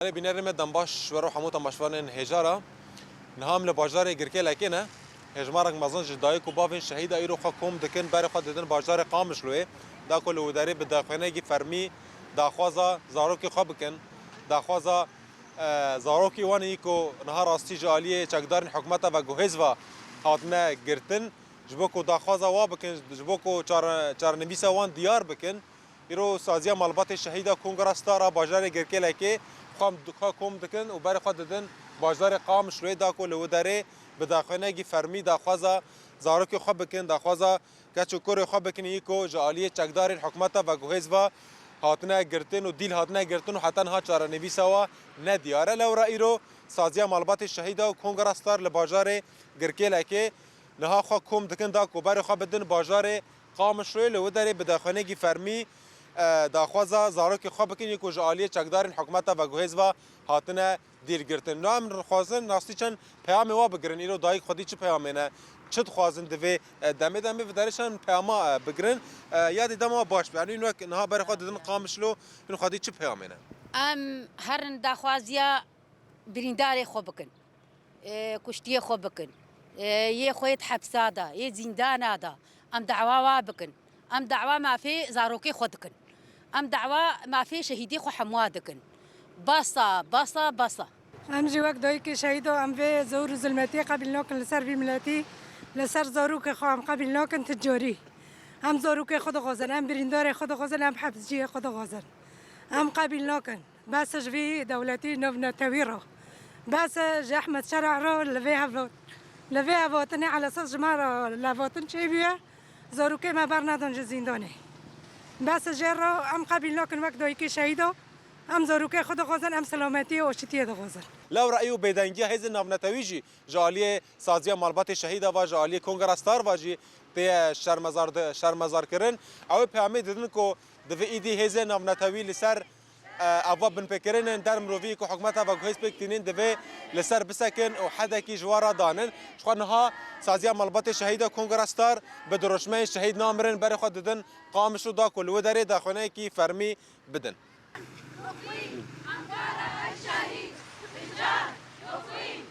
أنا بنرمي دنباش وروح حموت مشوان هجارة نهام لباجار جركي لكنه هجمارك مازنج دايك وبافين شهيدة إيرو خاكم دكن باري خد دن باجار قامش لوي دا كل وداري بداخلنا جي فرمي داخوازا زاروكي خبكن داخوازا زاروكي وانيكو نهار استي جاليه چقدارن حكومتا و جهزوا هاتنا گرتن جبوكو داخوازا وابكن جبوكو چار نبيسا وان ديار بكن إيرو سازيا مالبات شهيدة كونغرستارا باجار جركي لكي خاكم دكن وباري خد دن باجار قامش لوي دا كل وداري بداخلنا جي فرمي داخوازا زاروكي خبكن داخوازا كچو كوري خبكن يكو جاليه چقدارن حكومتا و جهزوا هاتنا گرتن و دیل هاتنا گرتن و حتی ها چاره نویسا و ندیاره لو رایرو سازیا مالبات شهیده و کنگرستار لباجار گرکی لکه نها خوا کم دکن دا کوبر خوا بدن باجار قامش روی لو داره بداخانه گی فرمی داخوازا زاروکی خوا بکن یکو جعالی چکدارن حکمتا و گوهز و هاتنا دیل گرتن نام خوازن ناستی چند پیام وا بگرن ایرو دایک خودی چه پیامه نه چه خوازن دوی دمه دمه و درشان پیاما بگرن یادی دما باش یعنی اینو نه برای خود دن قامشلو اینو خودی چه پیامه نه هرن داخوازیا بریندار خو بکن کشتی خو بکن یه خویت حبسادا یه زندان دا ام دعوا بکن ام دعوا ما في زاروكي خودكن ام دعوا ما في شهيدي خو حموادكن باصا باصا باصا ام جواك دويك شهيدو ام في زور ظلمتي قبل نوكن لسر في ملاتي لسر زاروك خو ام قبل نوكن تجاري ام زاروك خود غازن ام بريندار خود غازن ام حبسجي خود غازن ام قبل نوكن بس في دولتي نوفنا تويرو بس احمد شرع رو لفيها فوتني على اساس جماعه لا فوتن شيبيه زاروك ما برنادن زنداني بس جرو ام قبل نوكن وقت دويك شهيدو ام زاروك خود غازن ام سلامتي و شتيه غازن لو رأيو بيدنجي هز نافنتويجي جاليه سازيا مالبات شهيده و جاليه كونغرستار واجي بي شرمزار كرن او پیامه ددن کو د ايدي هز نافنتوي لسر اوا بن فكرن در مروفي کو حكومتا و گهيس بكتينين دبي لسر بسكن او حدا كي جوارا دانن شخنها سازيا مالبات شهيده كونغرستار بدرشمه شهيد نامرن بر خود ددن قامشو دا كل ودري داخونه كي فرمي بدن أنقرة الشهيد رجال يقوي